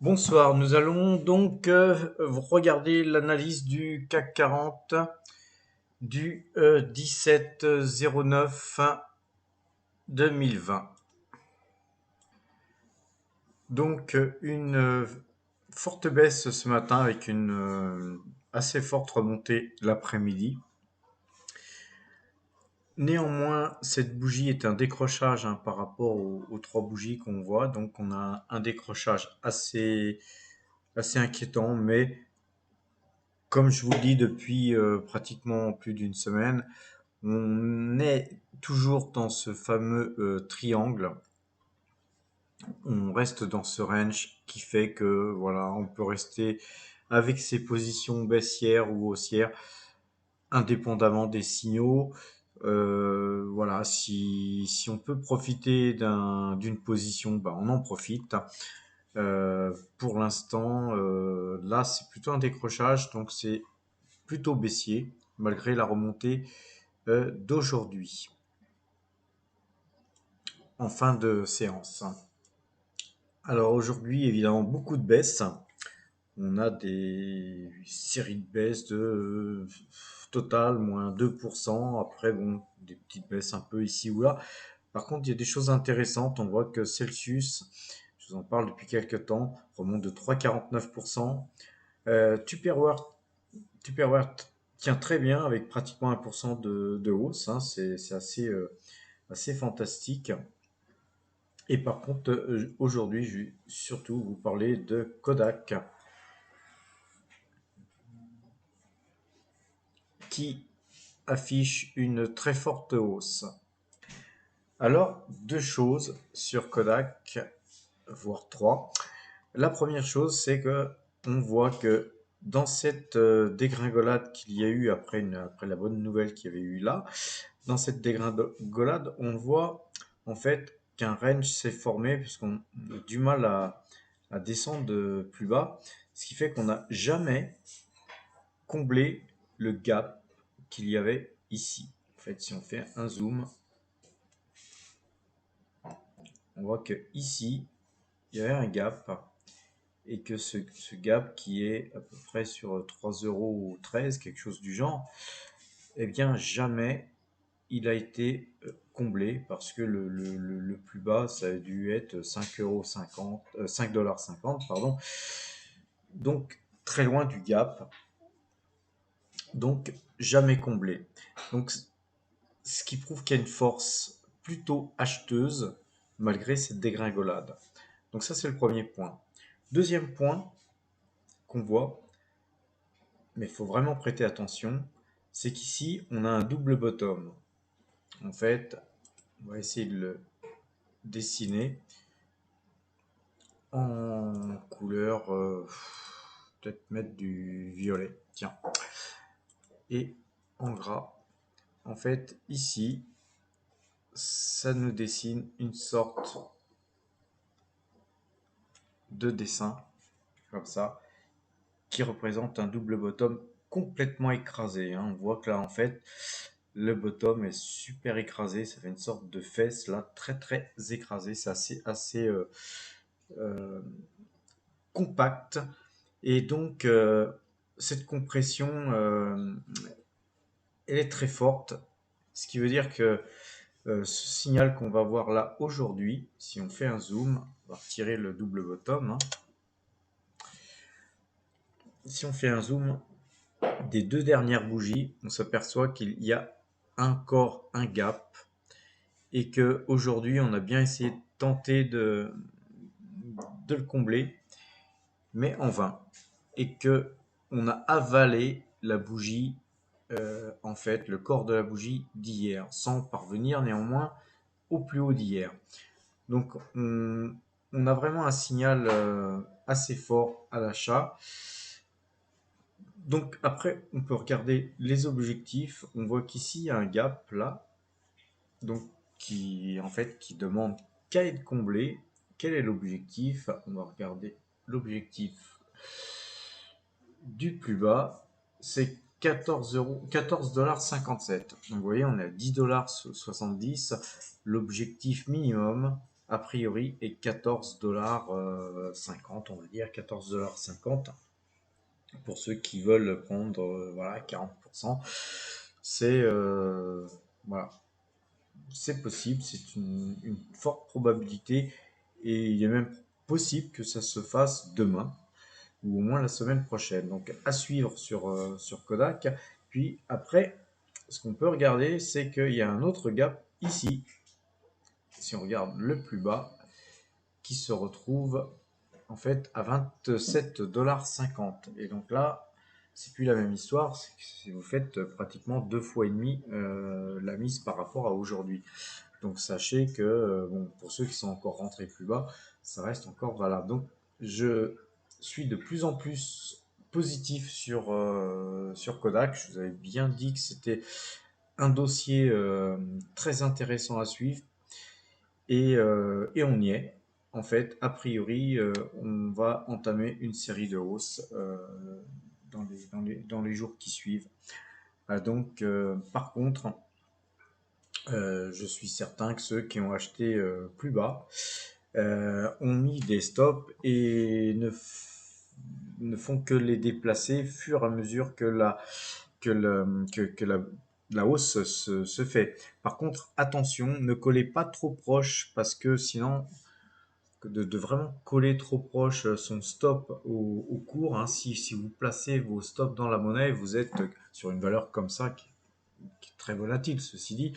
Bonsoir, nous allons donc regarder l'analyse du CAC 40 du 17/09/2020. Donc une forte baisse ce matin avec une assez forte remontée l'après-midi. Néanmoins, cette bougie est un décrochage par rapport aux trois bougies qu'on voit. Donc on a un décrochage assez inquiétant, mais comme je vous le dis depuis pratiquement plus d'une semaine, on est toujours dans ce fameux triangle. On reste dans ce range qui fait que voilà, on peut rester avec ses positions baissières ou haussières, indépendamment des signaux. Voilà, si on peut profiter d'une position, bah, on en profite. Pour l'instant, là, c'est plutôt un décrochage, donc c'est plutôt baissier, malgré la remontée d'aujourd'hui, en fin de séance. Alors aujourd'hui, évidemment, beaucoup de baisses. On a des séries de baisses de total moins 2%. Après, bon, des petites baisses un peu ici ou là. Par contre, il y a des choses intéressantes. On voit que Celsius, je vous en parle depuis quelques temps, remonte de 3,49%. Tupperware tient très bien avec pratiquement 1% de hausse, hein. C'est assez fantastique. Et par contre, aujourd'hui, je vais surtout vous parler de Kodak, qui affiche une très forte hausse. Alors, deux choses sur Kodak, voire trois. La première chose, c'est que on voit que dans cette dégringolade qu'il y a eu après la bonne nouvelle qu'il y avait eu là, dans cette dégringolade, on voit en fait qu'un range s'est formé puisqu'on a du mal à descendre de plus bas, ce qui fait qu'on n'a jamais comblé le gap qu'il y avait ici. En fait, si on fait un zoom, on voit que ici, il y avait un gap et que ce gap qui est à peu près sur 3,13 €, quelque chose du genre, eh bien jamais il a été comblé parce que le plus bas, ça a dû être 5,50 €, 5,50 $, pardon. Donc très loin du gap, donc jamais comblé. Donc ce qui prouve qu'il y a une force plutôt acheteuse malgré cette dégringolade. Donc ça, c'est le premier point. Deuxième point qu'on voit, mais il faut vraiment prêter attention, c'est qu'ici, on a un double bottom. En fait, on va essayer de le dessiner en couleur, peut-être mettre du violet, tiens, et en gras. En fait, ici, ça nous dessine une sorte de dessin, comme ça, qui représente un double bottom complètement écrasé, hein. On voit que là, en fait, le bottom est super écrasé. Ça fait une sorte de fesse, là, très très écrasé. C'est assez euh, compact. Et donc, cette compression, elle est très forte. Ce qui veut dire que ce signal qu'on va voir là aujourd'hui, si on fait un zoom, on va retirer le double bottom, hein. Si on fait un zoom des deux dernières bougies, on s'aperçoit qu'il y a encore un gap et que aujourd'hui on a bien essayé de tenter de le combler, mais en vain, et que on a avalé la bougie, en fait le corps de la bougie d'hier, sans parvenir néanmoins au plus haut d'hier. Donc on a vraiment un signal assez fort à l'achat. Donc après, on peut regarder les objectifs. On voit qu'ici, il y a un gap là, donc qui en fait qui demande qu'à être comblé. Quel est l'objectif? On va regarder l'objectif du plus bas, c'est 14,57 $. Donc vous voyez, on est à 10,70 $. L'objectif minimum a priori est 14,50 $, on va dire 14,50 $. Pour ceux qui veulent prendre voilà, 40%, c'est voilà, c'est possible, c'est une forte probabilité et il est même possible que ça se fasse demain ou au moins la semaine prochaine. Donc à suivre sur Kodak. Puis après, ce qu'on peut regarder, c'est qu'il y a un autre gap ici, si on regarde le plus bas, qui se retrouve en fait à 27,50 $. Et donc là, c'est plus la même histoire, c'est que si vous faites pratiquement 2 fois et demi la mise par rapport à aujourd'hui. Donc sachez que bon, pour ceux qui sont encore rentrés plus bas, ça reste encore valable. Donc je suis de plus en plus positif sur Kodak. Je vous avais bien dit que c'était un dossier très intéressant à suivre et on y est. En fait, a priori, on va entamer une série de hausses dans les jours qui suivent. Donc, par contre, je suis certain que ceux qui ont acheté plus bas ont mis des stops et ne font que les déplacer fur et à mesure que la hausse se fait. Par contre, attention, ne collez pas trop proche parce que sinon, de vraiment coller trop proche son stop au cours, hein, si vous placez vos stops dans la monnaie, vous êtes sur une valeur comme ça qui est très volatile, ceci dit,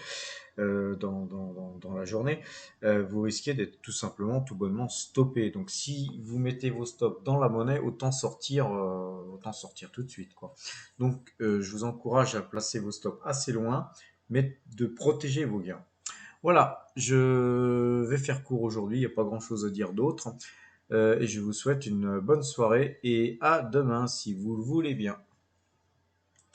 dans la journée, vous risquez d'être tout simplement, tout bonnement stoppé. Donc si vous mettez vos stops dans la monnaie, autant sortir tout de suite, quoi. Donc je vous encourage à placer vos stops assez loin, mais de protéger vos gains. Voilà, je vais faire court aujourd'hui, il n'y a pas grand-chose à dire d'autre. Et je vous souhaite une bonne soirée et à demain si vous le voulez bien.